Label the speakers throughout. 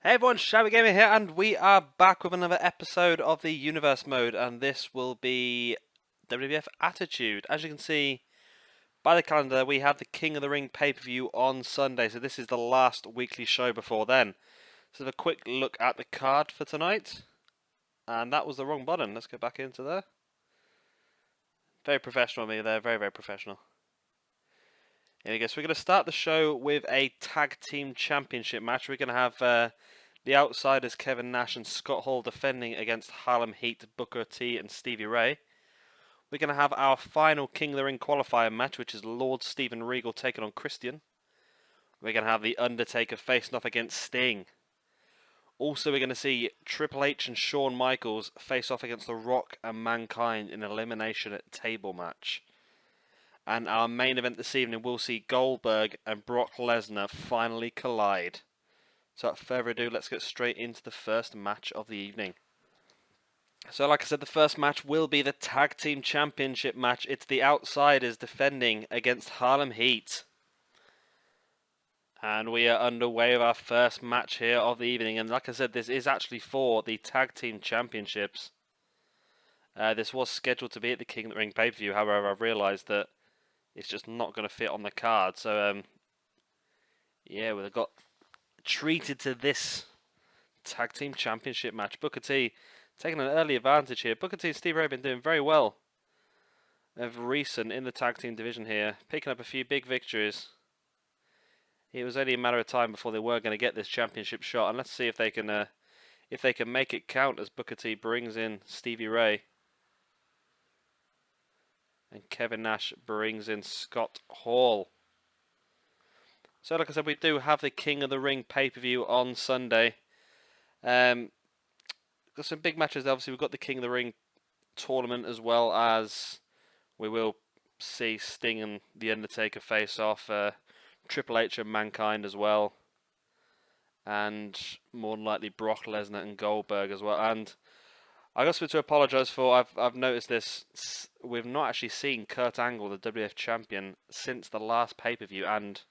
Speaker 1: Hey everyone, Shabby Gamer here, and we are back with another episode of the Universe Mode, and this will be WWF Attitude. As you can see by the calendar, we have the King of the Ring pay-per-view on Sunday, so this is the last weekly show before then. So have a quick look at the card for tonight, and that was the wrong button. Let's go back into there. Very professional of me there, very, very professional. Here we go, so we're going to start the show with a Tag Team Championship match. We're going to have the Outsiders, Kevin Nash and Scott Hall, defending against Harlem Heat, Booker T and Stevie Ray. We're going to have our final King of the Ring qualifier match, which is Lord Steven Regal taking on Christian. We're going to have the Undertaker facing off against Sting. Also, we're going to see Triple H and Shawn Michaels face off against The Rock and Mankind in an elimination table match. And our main event this evening, we'll see Goldberg and Brock Lesnar finally collide. So without further ado, let's get straight into the first match of the evening. So like I said, the first match will be the Tag Team Championship match. It's the Outsiders defending against Harlem Heat. And we are underway with our first match here of the evening. And like I said, this is actually for the Tag Team Championships. This was scheduled to be at the King of the Ring pay-per-view. However, I've realised that it's just not going to fit on the card. So, yeah, we've got treated to this Tag Team Championship match. Booker T taking an early advantage here. Booker T and Steve Ray have been doing very well of recent in the Tag Team division here, picking up a few big victories. It was only a matter of time before they were going to get this championship shot, and let's see if they can make it count as Booker T brings in Stevie Ray. And Kevin Nash brings in Scott Hall. So like I said, we do have the King of the Ring pay-per-view on Sunday. Got some big matches. Obviously, we've got the King of the Ring tournament, as well as we will see Sting and The Undertaker face off. Triple H and Mankind as well. And more than likely Brock Lesnar and Goldberg as well. And I got to apologise for, I've noticed this, we've not actually seen Kurt Angle, the WWF champion, since the last pay-per-view, and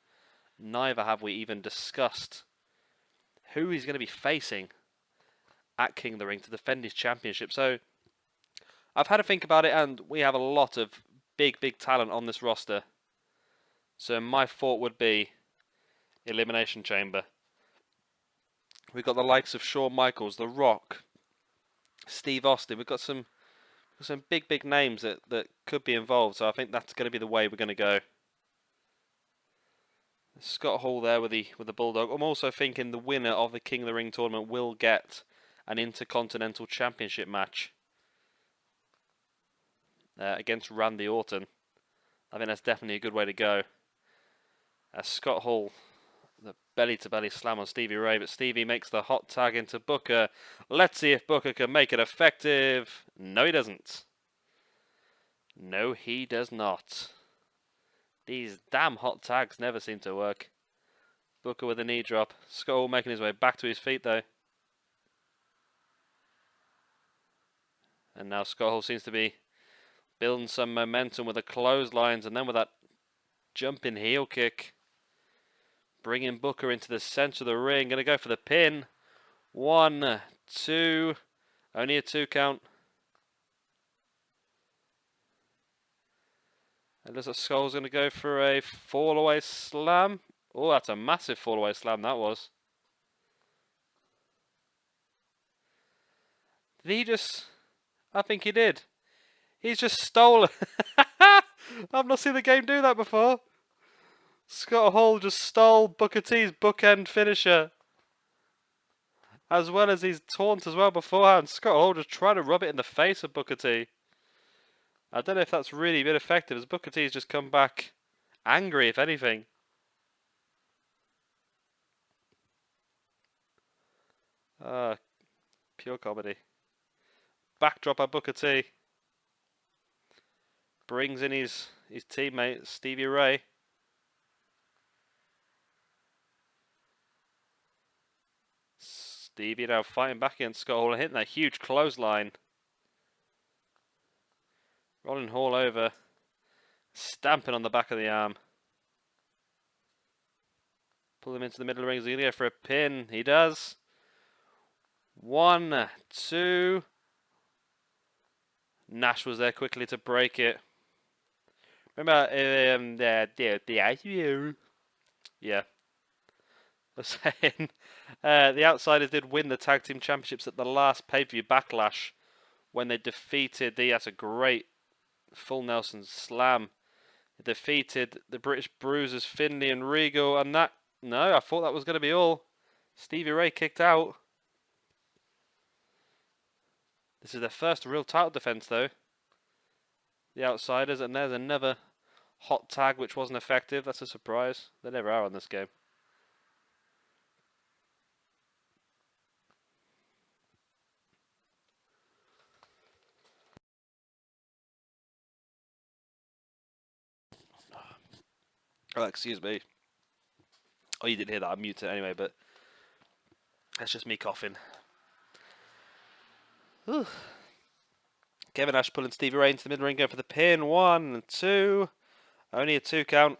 Speaker 1: neither have we even discussed who he's going to be facing at King of the Ring to defend his championship. So I've had to think about it, and we have a lot of big talent on this roster. So my thought would be Elimination Chamber. We've got the likes of Shawn Michaels, The Rock, Steve Austin. We've got some big names that could be involved. So I think that's going to be the way we're going to go. Scott Hall there with the Bulldog. I'm also thinking the winner of the King of the Ring tournament will get an Intercontinental Championship match against Randy Orton. I think that's definitely a good way to go. Scott Hall, the belly-to-belly slam on Stevie Ray, but Stevie makes the hot tag into Booker. Let's see if Booker can make it effective. No, he doesn't. No, he does not. These damn hot tags never seem to work. Booker with a knee drop. Scott Hall making his way back to his feet, though. And now Scott Hall seems to be building some momentum with the clotheslines, and then with that jumping heel kick, bringing Booker into the center of the ring. Going to go for the pin. 1, 2. Only a 2 count. And looks like Skull's going to go for a fall-away slam. Oh, that's a massive fall-away slam, that was. Did he just... I think he did. He's just stolen. I've not seen the game do that before. Scott Hall just stole Booker T's bookend finisher, as well as his taunt as well beforehand. Scott Hall just trying to rub it in the face of Booker T. I don't know if that's really been effective, as Booker T's just come back angry, if anything. Pure comedy. Backdrop by Booker T. Brings in his teammate, Stevie Ray. Stevie now fighting back against Scott Hall and hitting that huge clothesline. Rolling Hall over. Stamping on the back of the arm. Pull him into the middle of the ring. Is he going to go for a pin? He does. 1, 2. Nash was there quickly to break it. Remember, yeah. I was saying, the Outsiders did win the Tag Team Championships at the last pay-per-view Backlash when they defeated that's a great full Nelson slam. They defeated the British Bruisers, Finlay and Regal, and that, no, I thought that was going to be all. Stevie Ray kicked out. This is their first real title defense, though. The Outsiders, and there's another hot tag which wasn't effective. That's a surprise. They never are on this game. Oh, excuse me. Oh, you didn't hear that. I muted it anyway, but that's just me coughing. Whew. Kevin Nash pulling Stevie Ray into the mid-ring, going for the pin. 1 and 2. Only a 2 count.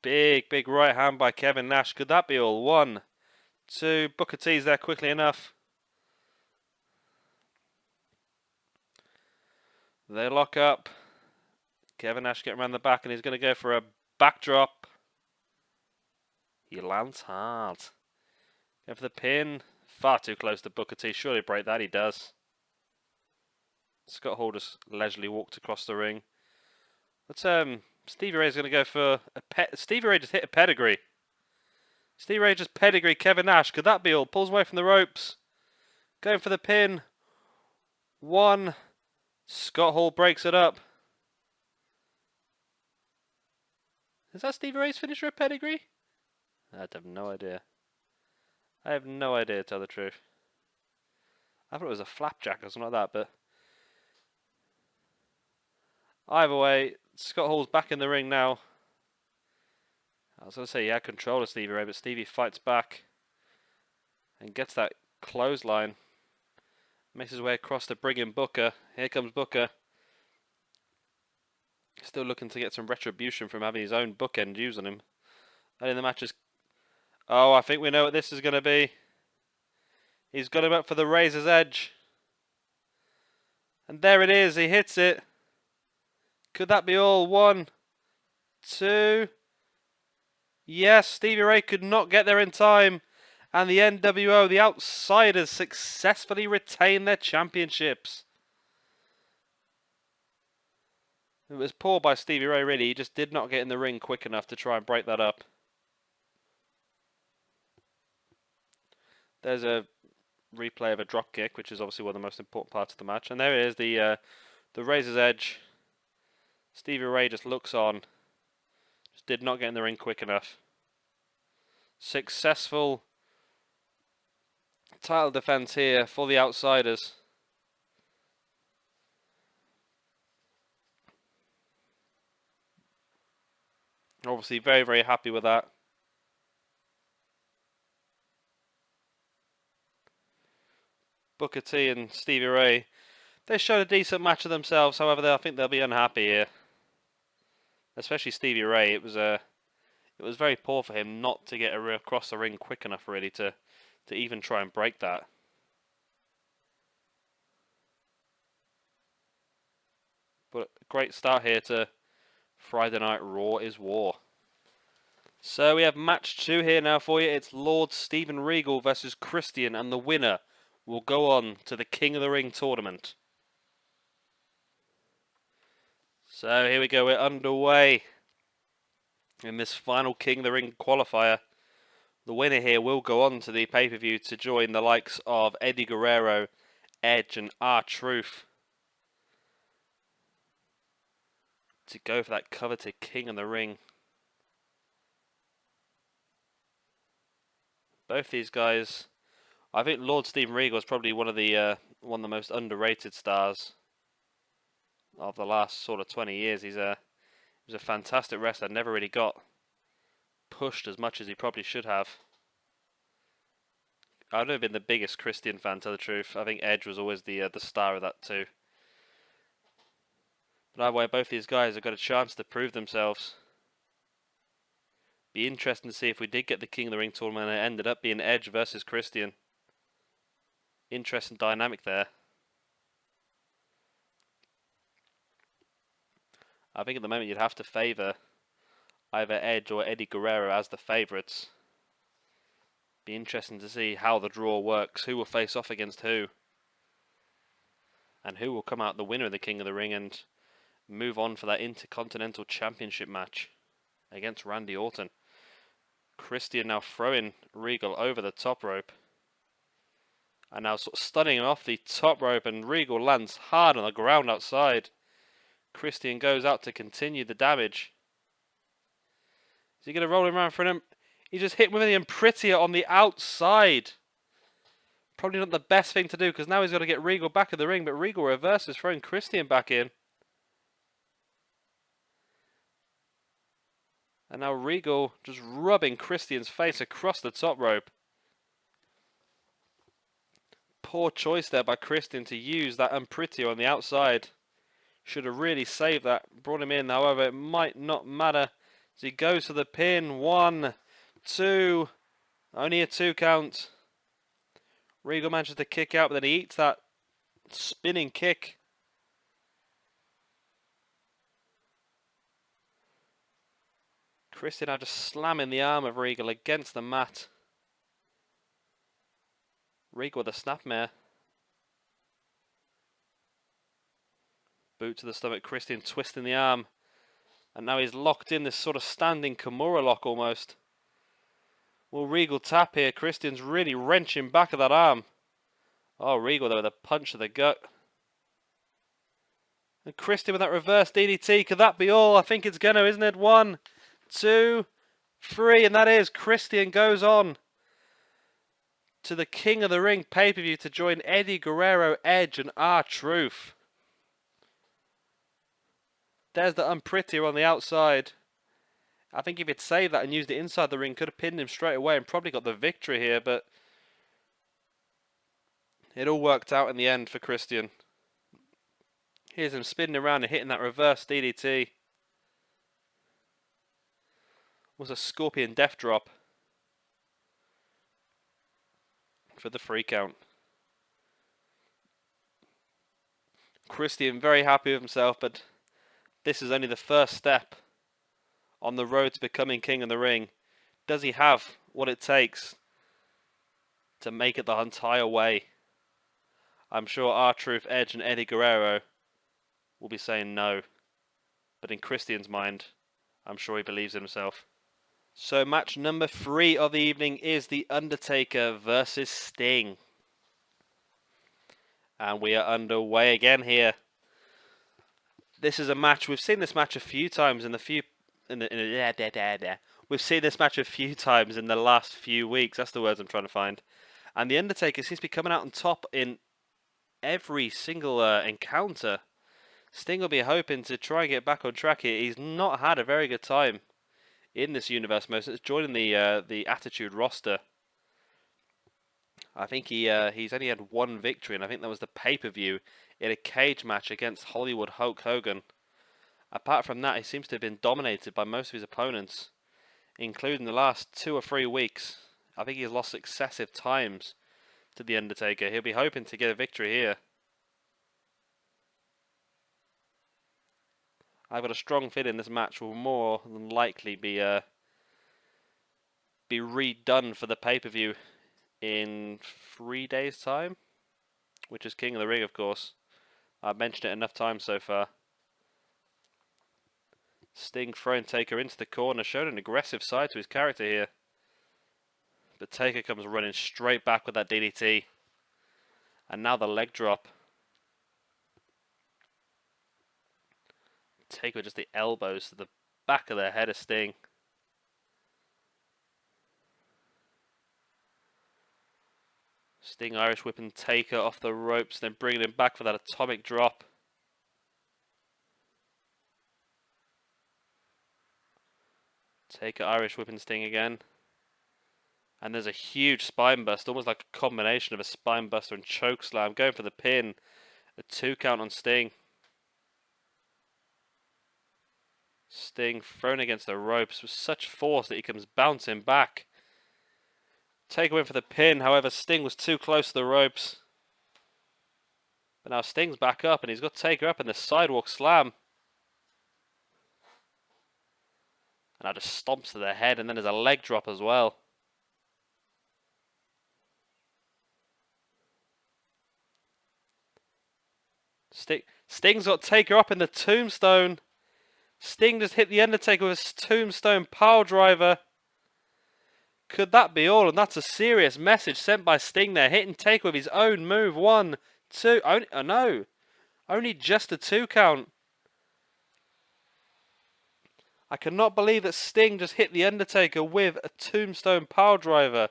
Speaker 1: Big right hand by Kevin Nash. Could that be all? 1, 2. Booker T's there quickly enough. They lock up. Kevin Nash getting around the back, and he's going to go for a backdrop. He lands hard. Going for the pin. Far too close to Booker T. Surely break that. He does. Scott Hall just leisurely walked across the ring. But Stevie Ray's going to go for a Stevie Ray just hit a pedigree. Stevie Ray just pedigree Kevin Nash. Could that be all? Pulls away from the ropes. Going for the pin. 1. Scott Hall breaks it up. Is that Stevie Ray's finisher, a pedigree? I have no idea. I have no idea, to tell the truth. I thought it was a flapjack or something like that, but either way, Scott Hall's back in the ring now. I was going to say he had control of Stevie Ray, but Stevie fights back and gets that clothesline. Makes his way across to bring in Booker. Here comes Booker. Still looking to get some retribution from having his own bookend used on him. And in the match is... Oh, I think we know what this is going to be. He's got him up for the Razor's Edge. And there it is. He hits it. Could that be all? 1, 2... Yes, Stevie Ray could not get there in time. And the NWO, the Outsiders, successfully retain their championships. It was poor by Stevie Ray, really. He just did not get in the ring quick enough to try and break that up. There's a replay of a drop kick, which is obviously one of the most important parts of the match. And there it is, the Razor's Edge. Stevie Ray just looks on. Just did not get in the ring quick enough. Successful title defense here for the Outsiders. Obviously very happy with that. Booker T and Stevie Ray, they showed a decent match of themselves. However, I think they'll be unhappy here. Especially Stevie Ray. It was very poor for him not to get across the ring quick enough, really, to even try and break that. But a great start here to Friday Night Raw is War. So we have match 2 here now for you. It's Lord Steven Regal versus Christian, and the winner will go on to the King of the Ring tournament. So here we go, we're underway in this final King of the Ring qualifier. The winner here will go on to the pay-per-view to join the likes of Eddie Guerrero, Edge and R-Truth to go for that coveted King of the Ring. Both these guys, I think Lord Steven Regal is probably one of the most underrated stars of the last sort of 20 years. He was a fantastic wrestler. Never really got pushed as much as he probably should have. I've never been the biggest Christian fan, to tell the truth. I think Edge was always the star of that too. But either way, both these guys have got a chance to prove themselves. Be interesting to see if we did get the King of the Ring tournament and it ended up being Edge versus Christian. Interesting dynamic there. I think at the moment you'd have to favour either Edge or Eddie Guerrero as the favourites. Be interesting to see how the draw works, who will face off against who, and who will come out the winner of the King of the Ring and move on for that Intercontinental Championship match against Randy Orton. Christian now throwing Regal over the top rope, and now sort of stunning him off the top rope, and Regal lands hard on the ground outside. Christian goes out to continue the damage. Is he going to roll him around for him? He just hit him with the Impretia on the outside. Probably not the best thing to do, because now he's got to get Regal back in the ring, but Regal reverses, throwing Christian back in. And now Regal just rubbing Christian's face across the top rope. Poor choice there by Christian to use that Impretia on the outside. Should have really saved that, brought him in. However, it might not matter as he goes to the pin. 1, 2, only a 2 count. Regal manages to kick out, but then he eats that spinning kick. Christian now just slamming the arm of Regal against the mat. Regal with a snapmare. Boot to the stomach, Christian twisting the arm. And now he's locked in this sort of standing Kimura lock almost. Will Regal tap here? Christian's really wrenching back of that arm. Oh, Regal there with a punch to the gut. And Christian with that reverse DDT. Could that be all? I think it's gonna, isn't it? 1, 2, 3. And that is. Christian goes on to the King of the Ring pay-per-view to join Eddie Guerrero, Edge, and R-Truth. There's the Impretia on the outside. I think if he'd saved that and used it inside the ring, could have pinned him straight away and probably got the victory here, but it all worked out in the end for Christian. Here's him spinning around and hitting that reverse DDT. Was a Scorpion Death Drop for the 3 count. Christian very happy with himself, but this is only the first step on the road to becoming King of the Ring. Does he have what it takes to make it the entire way? I'm sure R-Truth, Edge, and Eddie Guerrero will be saying no. But in Christian's mind, I'm sure he believes in himself. So match number 3 of the evening is the Undertaker versus Sting. And we are underway again here. This is a match, we've seen this match a few times we've seen this match a few times in the last few weeks. That's the words I'm trying to find. And the Undertaker seems to be coming out on top in every single encounter. Sting will be hoping to try and get back on track here. He's not had a very good time in this universe most since joining the Attitude roster. I think he's only had 1 victory, and I think that was the pay-per-view in a cage match against Hollywood Hulk Hogan. Apart from that, he seems to have been dominated by most of his opponents, including the last 2 or 3 weeks. I think he's lost successive times to the Undertaker. He'll be hoping to get a victory here. I've got a strong feeling this match will more than likely be redone for the pay-per-view in 3 days' time, which is King of the Ring, of course. I've mentioned it enough times so far. Sting throwing Taker into the corner, showed an aggressive side to his character here. But Taker comes running straight back with that DDT. And now the leg drop. Taker with just the elbows to the back of the head of Sting. Sting Irish whipping Taker off the ropes, then bringing him back for that atomic drop. Taker Irish whipping Sting again. And there's a huge spine buster, almost like a combination of a spine buster and choke slam. Going for the pin. A 2 count on Sting. Sting thrown against the ropes with such force that he comes bouncing back. Taker went for the pin, however Sting was too close to the ropes. But now Sting's back up and he's got Taker up in the sidewalk slam. And now just stomps to the head and then there's a leg drop as well. Sting's got Taker up in the tombstone. Sting just hit the Undertaker with his tombstone power driver. Could that be all? And that's a serious message sent by Sting there, hitting Taker with his own move. 1, 2, only just a 2 count. I cannot believe that Sting just hit the Undertaker with a tombstone power driver.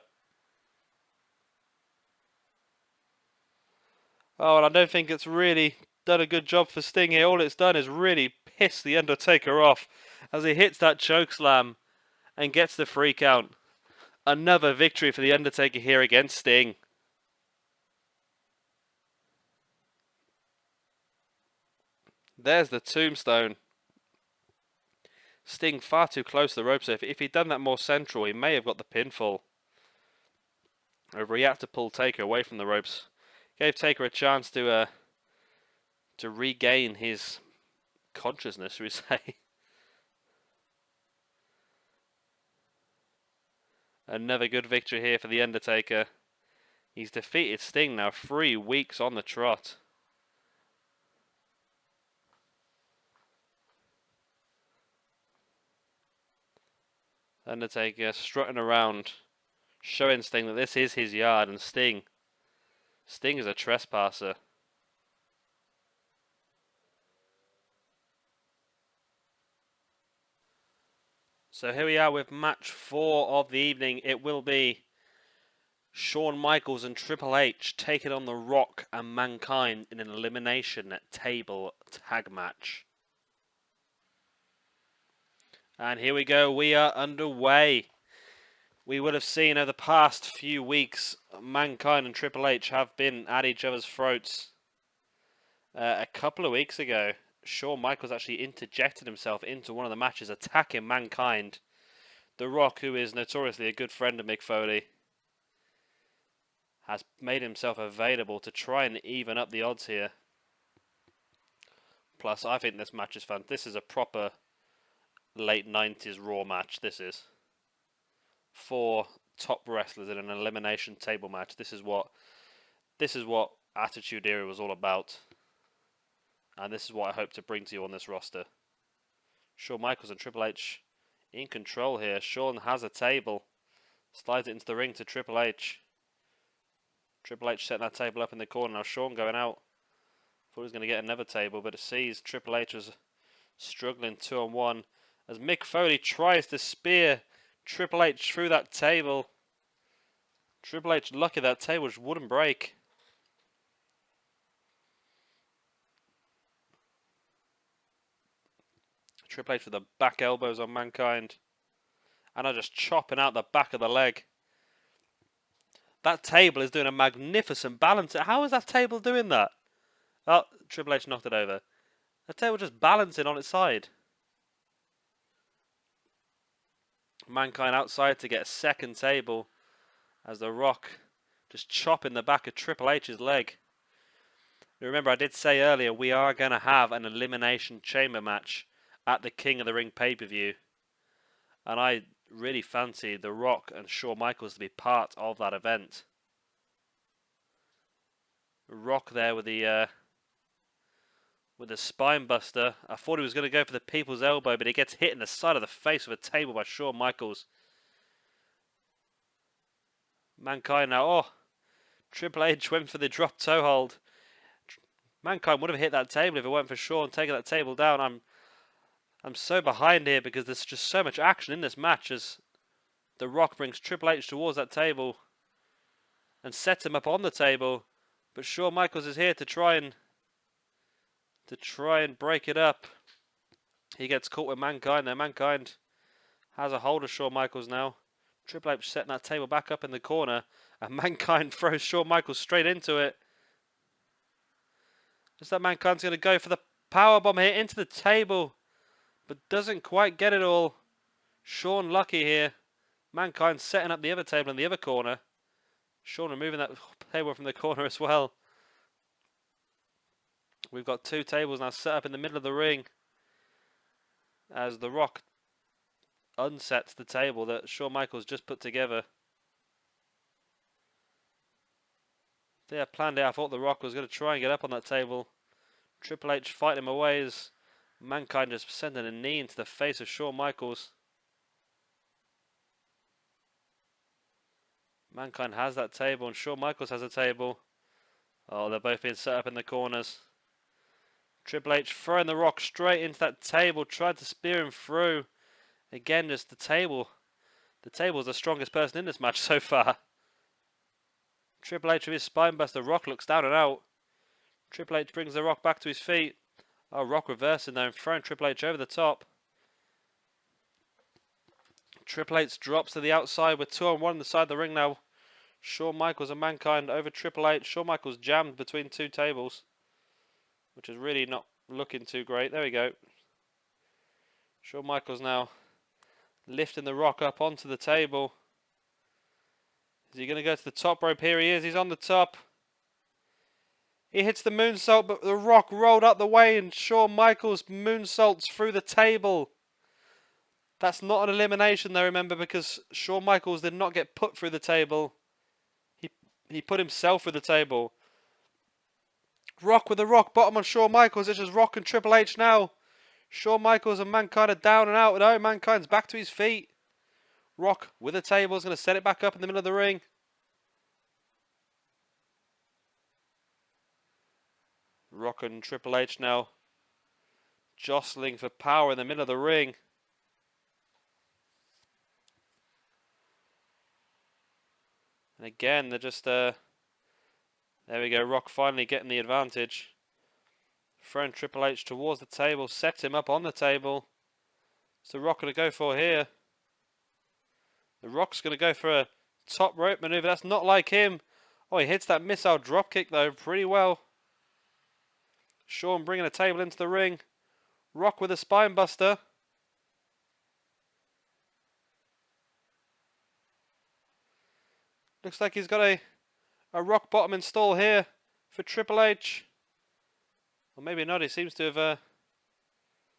Speaker 1: Oh, and I don't think it's really done a good job for Sting here. All it's done is really piss the Undertaker off as he hits that chokeslam and gets the 3 count. Another victory for the Undertaker here against Sting. There's the tombstone. Sting far too close to the ropes. So if he'd done that more central, he may have got the pinfall. However, he had to pull Taker away from the ropes. Gave Taker a chance to regain his consciousness, should we say. Another good victory here for the Undertaker. He's defeated Sting now 3 weeks on the trot. Undertaker strutting around, showing Sting that this is his yard, and Sting is a trespasser. So here we are with match 4 of the evening. It will be Shawn Michaels and Triple H taking on The Rock and Mankind in an elimination table tag match. And here we go, we are underway. We would have seen over the past few weeks, Mankind and Triple H have been at each other's throats. A couple of weeks ago, Shawn Michaels actually interjected himself into one of the matches, attacking Mankind. The Rock, who is notoriously a good friend of Mick Foley, has made himself available to try and even up the odds here. Plus, I think this match is fun. This is a proper late 90s Raw match, this is. 4 top wrestlers in an elimination table match. This is what Attitude Era was all about. And this is what I hope to bring to you on this roster. Shawn Michaels and Triple H in control here. Shawn has a table. Slides it into the ring to Triple H. Triple H setting that table up in the corner. Now Shawn going out. Thought he was going to get another table, but it sees Triple H was struggling 2-on-1. As Mick Foley tries to spear Triple H through that table. Triple H lucky that table just wouldn't break. Triple H with the back elbows on Mankind. And are just chopping out the back of the leg. That table is doing a magnificent balance. How is that table doing that? Oh, Triple H knocked it over. The table just balancing on its side. Mankind outside to get a second table as The Rock just chopping the back of Triple H's leg. Remember, I did say earlier we are going to have an Elimination Chamber match at the King of the Ring pay-per-view. And I really fancy The Rock and Shawn Michaels to be part of that event. Rock there with the spine buster. I thought he was going to go for the people's elbow, but he gets hit in the side of the face with a table by Shawn Michaels. Mankind now. Oh, Triple H went for the drop toe hold. Mankind would have hit that table if it weren't for Shawn taking that table down. I'm so behind here because there's just so much action in this match as The Rock brings Triple H towards that table and sets him up on the table. But Shawn Michaels is here to try and break it up. He gets caught with Mankind there. Mankind has a hold of Shawn Michaels now. Triple H setting that table back up in the corner. And Mankind throws Shawn Michaels straight into it. Just that Mankind's going to go for the powerbomb here into the table. but doesn't quite get it all. Shawn lucky here. Mankind setting up the other table in the other corner. Shawn removing that table from the corner as well. We've got 2 tables now set up in the middle of the ring as The Rock unsets the table that Shawn Michaels just put together. They had planned it. I thought The Rock was going to try and get up on that table. Triple H fighting him away as Mankind just sending a knee into the face of Shawn Michaels. Mankind has that table and Shawn Michaels has a table. Oh, they're both being set up in the corners. Triple H throwing The Rock straight into that table, tried to spear him through. Again, just the table. The table's the strongest person in this match so far. Triple H with his spinebuster. Rock looks down and out. Triple H brings The Rock back to his feet. Oh, Rock reversing though and throwing Triple H over the top. Triple H drops to the outside with 2 on 1 on the side of the ring now. Shawn Michaels and Mankind over Triple H. Shawn Michaels jammed between 2 tables, which is really not looking too great. There we go. Shawn Michaels now lifting The Rock up onto the table. Is he going to go to the top rope? Here he is. He's on the top. He hits the moonsault, but The Rock rolled up the way and Shawn Michaels moonsaults through the table. That's not an elimination though, remember, because Shawn Michaels did not get put through the table. He put himself through the table. Rock with the rock bottom on Shawn Michaels. It's just Rock and Triple H now. Shawn Michaels and Mankind are down and out. No, Mankind's back to his feet. Rock with the table is going to set it back up in the middle of the ring. Rock and Triple H now jostling for power in the middle of the ring. And again, they're just, there we go, Rock finally getting the advantage. Throwing Triple H towards the table, sets him up on the table. What's The Rock going to go for here? The Rock's going to go for a top rope maneuver. That's not like him. Oh, he hits that missile dropkick though pretty well. Shawn bringing a table into the ring. Rock with a spine buster. Looks like he's got a rock bottom install here for Triple H. Or maybe not, he seems to have...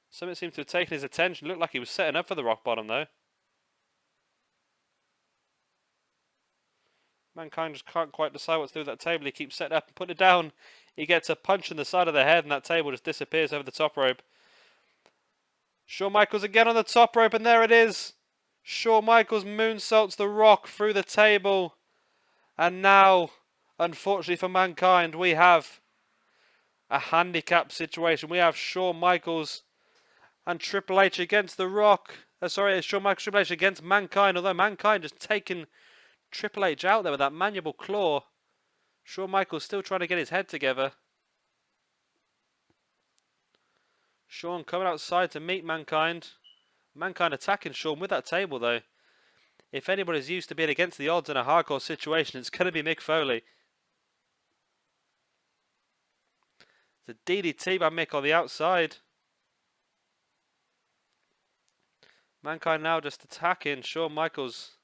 Speaker 1: something seems to have taken his attention. Looked like he was setting up for the rock bottom though. Mankind just can't quite decide what to do with that table. He keeps setting up and putting it down. He gets a punch in the side of the head and that table just disappears over the top rope. Shawn Michaels again on the top rope and there it is. Shawn Michaels moonsaults The Rock through the table. And now, unfortunately for Mankind, we have a handicap situation. We have Shawn Michaels and Triple H against The Rock. Sorry, Shawn Michaels Triple H against Mankind. Although Mankind just taking Triple H out there with that mandible claw. Shawn Michaels still trying to get his head together. Shawn coming outside to meet Mankind. Mankind attacking Shawn with that table though. If anybody's used to being against the odds in a hardcore situation, it's going to be Mick Foley. It's a DDT by Mick on the outside. Mankind now just attacking Shawn Michaels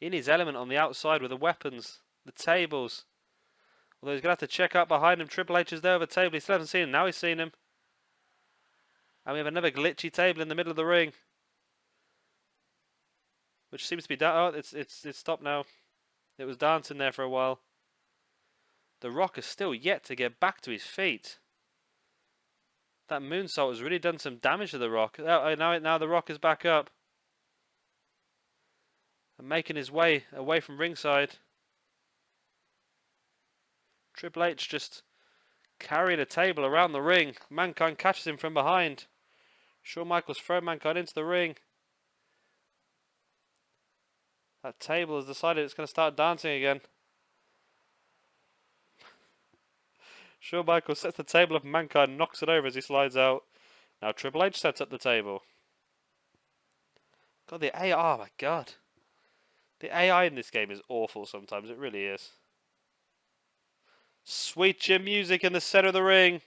Speaker 1: in his element on the outside with the weapons, the tables. Although he's going to have to check out behind him. Triple H is there with the table. He still hasn't seen him. Now he's seen him. And we have another glitchy table in the middle of the ring. Which seems to be down. Oh, it's stopped now. It was dancing there for a while. The Rock has still yet to get back to his feet. That moonsault has really done some damage to The Rock. Oh, now The Rock is back up. And making his way away from ringside. Triple H just carrying a table around the ring. Mankind catches him from behind. Shawn Michaels throw Mankind into the ring. That table has decided it's going to start dancing again. Shawn Michaels sets the table up and Mankind knocks it over as he slides out. Now Triple H sets up the table. God, the AI, oh my God. The AI in this game is awful sometimes, it really is. Sweet chin music in the center of the ring.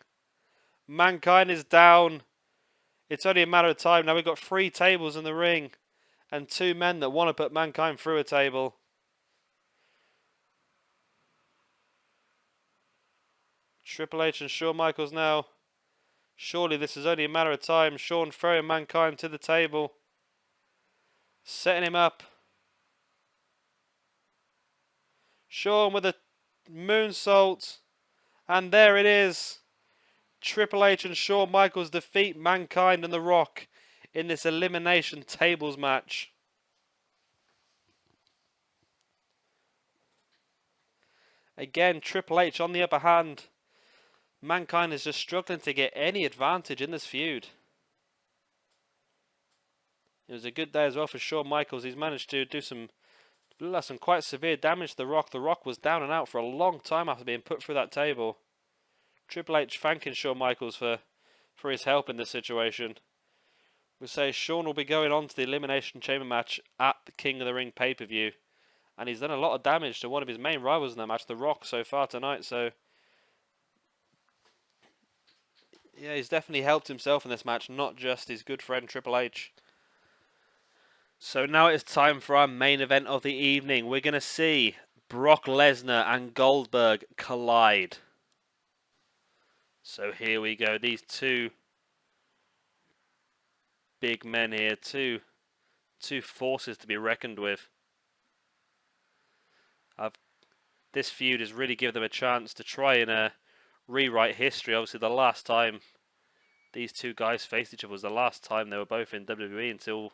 Speaker 1: Mankind is down. It's only a matter of time. Now we've got 3 tables in the ring and 2 men that want to put Mankind through a table. Triple H and Shawn Michaels now. Surely this is only a matter of time. Shawn throwing Mankind to the table. Setting him up. Shawn with a moonsault. And there it is. Triple H and Shawn Michaels defeat Mankind and The Rock in this Elimination Tables match. Again, Triple H on the upper hand. Mankind is just struggling to get any advantage in this feud. It was a good day as well for Shawn Michaels. He's managed to do some quite severe damage to The Rock. The Rock was down and out for a long time after being put through that table. Triple H thanking Shawn Michaels for his help in this situation. We say Shawn will be going on to the Elimination Chamber match at the King of the Ring pay-per-view. And he's done a lot of damage to one of his main rivals in that match, The Rock, so far tonight. So, yeah, he's definitely helped himself in this match, not just his good friend Triple H. So now it's time for our main event of the evening. We're going to see Brock Lesnar and Goldberg collide. So here we go. These 2 big men here. Two forces to be reckoned with. This feud has really given them a chance to try and rewrite history. Obviously, the last time these 2 guys faced each other was the last time they were both in WWE until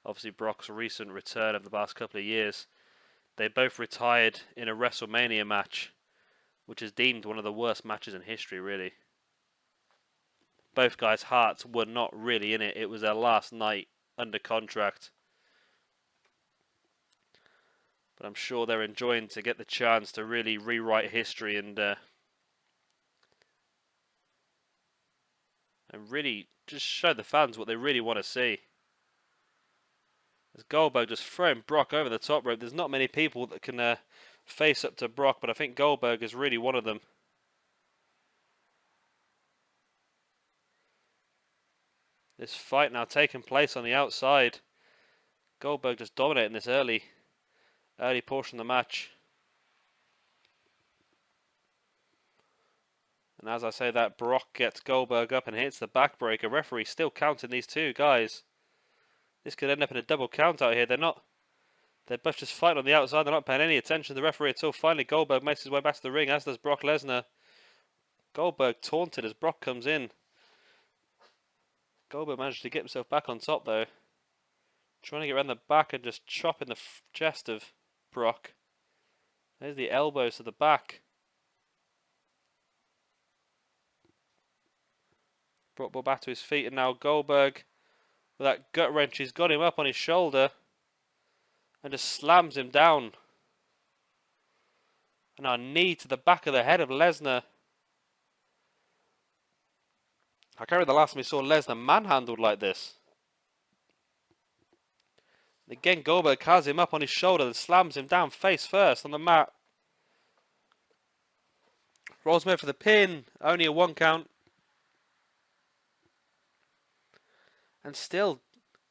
Speaker 1: obviously Brock's recent return over the past couple of years. They both retired in a WrestleMania match, which is deemed one of the worst matches in history, really. Both guys' hearts were not really in it. It was their last night under contract. But I'm sure they're enjoying to get the chance to really rewrite history and really just show the fans what they really want to see. As Goldberg just throwing Brock over the top rope. There's not many people that can face up to Brock, but I think Goldberg is really one of them. This fight now taking place on the outside. Goldberg just dominating this early portion of the match. And as I say that, Brock gets Goldberg up and hits the backbreaker. Referee still counting these 2 guys. This could end up in a double count out here. They're both just fighting on the outside. They're not paying any attention to the referee at all. Finally, Goldberg makes his way back to the ring, as does Brock Lesnar. Goldberg taunted as Brock comes in. Goldberg managed to get himself back on top, though. Trying to get around the back and just chop in the chest of Brock. There's the elbows to the back. Brock brought back to his feet, and now Goldberg, with that gut wrench, he's got him up on his shoulder and just slams him down. And our knee to the back of the head of Lesnar. I can't remember the last time we saw Lesnar manhandled like this. And again, Goldberg has him up on his shoulder and slams him down face first on the mat. Rolls made for the pin. Only a 1 count. And still,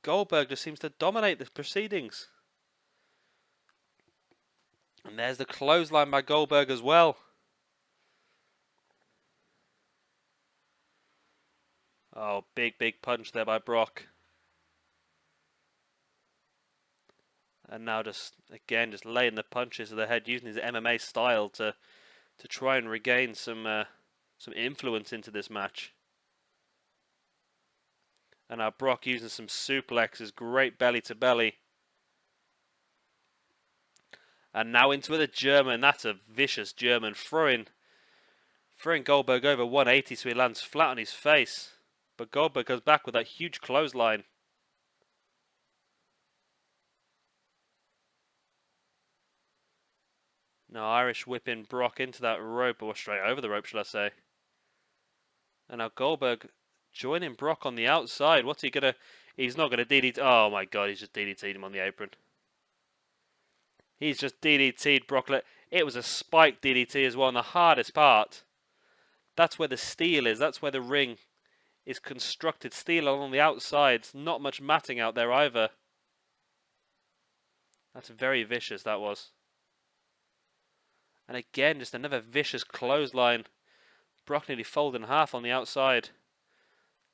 Speaker 1: Goldberg just seems to dominate the proceedings. And there's the clothesline by Goldberg as well. Oh, big punch there by Brock. And now just laying the punches to the head, using his MMA style to try and regain some influence into this match. And now Brock using some suplexes, great belly to belly. And now into the German. That's a vicious German, throwing Goldberg over 180 so he lands flat on his face. But Goldberg goes back with that huge clothesline. Now Irish whipping Brock into that rope, or straight over the rope, shall I say. And now Goldberg joining Brock on the outside. What's he gonna... He's not gonna DDT... Oh my god, he's just DDT'd him on the apron. He's just DDT'd Brock. It was a spike DDT as well, and the hardest part. That's where the steel is. That's where the ring is constructed steel along the outsides. Not much matting out there either. That's very vicious, that was. And again, just another vicious clothesline. Brock nearly folded in half on the outside.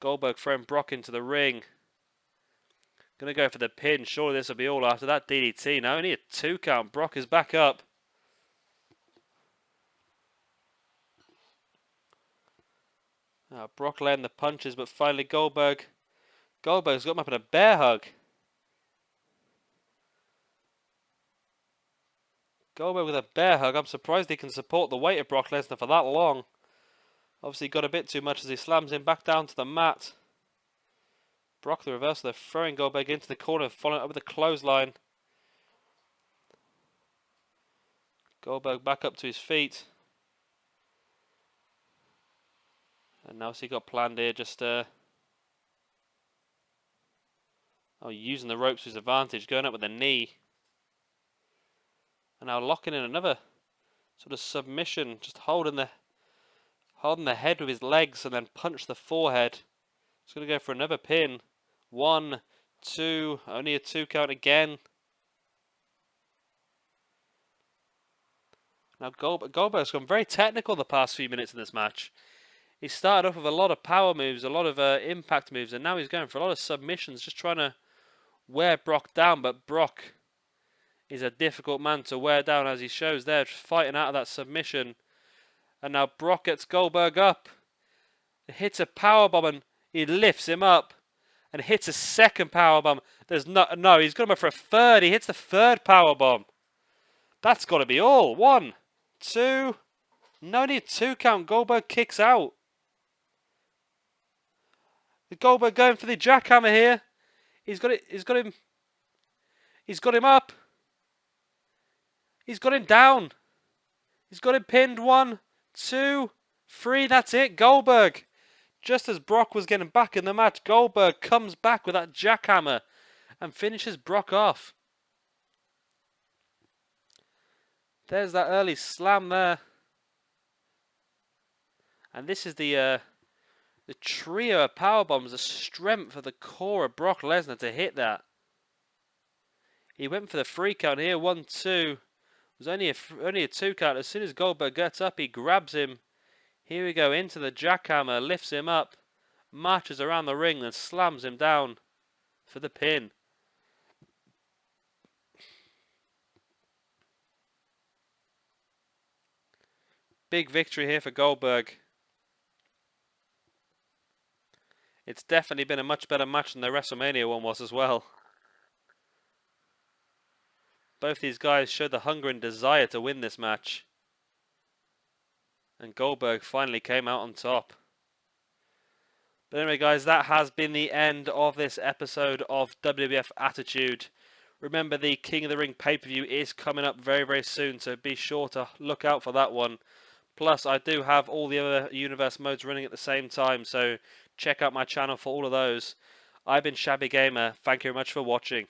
Speaker 1: Goldberg throwing Brock into the ring. Gonna go for the pin. Surely this will be all after that DDT. Now only a 2 count. Brock is back up. Brock laying the punches, but finally Goldberg's got him up in a bear hug. Goldberg with a bear hug. I'm surprised he can support the weight of Brock Lesnar for that long. Obviously got a bit too much as he slams him back down to the mat. Brock the reversal. They're throwing Goldberg into the corner, following up with a clothesline. Goldberg back up to his feet. And now what's he got planned here? Just using the ropes to his advantage, going up with a knee. And now locking in another sort of submission, just holding the head with his legs and then punch the forehead. He's going to go for another pin. 1, 2, only a 2 count again. Now Goldberg's gone very technical the past few minutes in this match. He started off with a lot of power moves, a lot of impact moves, and now he's going for a lot of submissions, just trying to wear Brock down. But Brock is a difficult man to wear down, as he shows there, just fighting out of that submission. And now Brock gets Goldberg up. He hits a powerbomb and he lifts him up. And hits a second powerbomb. He's got him up for a third. He hits the third powerbomb. That's got to be all. 1, 2. No need 2 count. Goldberg kicks out. Goldberg going for the jackhammer here. He's got him up. He's got him down. He's got him pinned. 1, 2, 3. That's it. Goldberg. Just as Brock was getting back in the match, Goldberg comes back with that jackhammer and finishes Brock off. There's that early slam there. And this is the trio of powerbombs, the strength of the core of Brock Lesnar to hit that. He went for the 3 count here. 1, 2. It was only a 2 count. As soon as Goldberg gets up, he grabs him. Here we go, into the jackhammer, lifts him up, marches around the ring, then slams him down for the pin. Big victory here for Goldberg. It's definitely been a much better match than the WrestleMania one was as well. Both these guys showed the hunger and desire to win this match. And Goldberg finally came out on top. But anyway, guys, that has been the end of this episode of WWF Attitude. Remember, the King of the Ring pay-per-view is coming up very, very soon, so be sure to look out for that one. Plus, I do have all the other universe modes running at the same time, so check out my channel for all of those. I've been Shabby Gamer. Thank you very much for watching.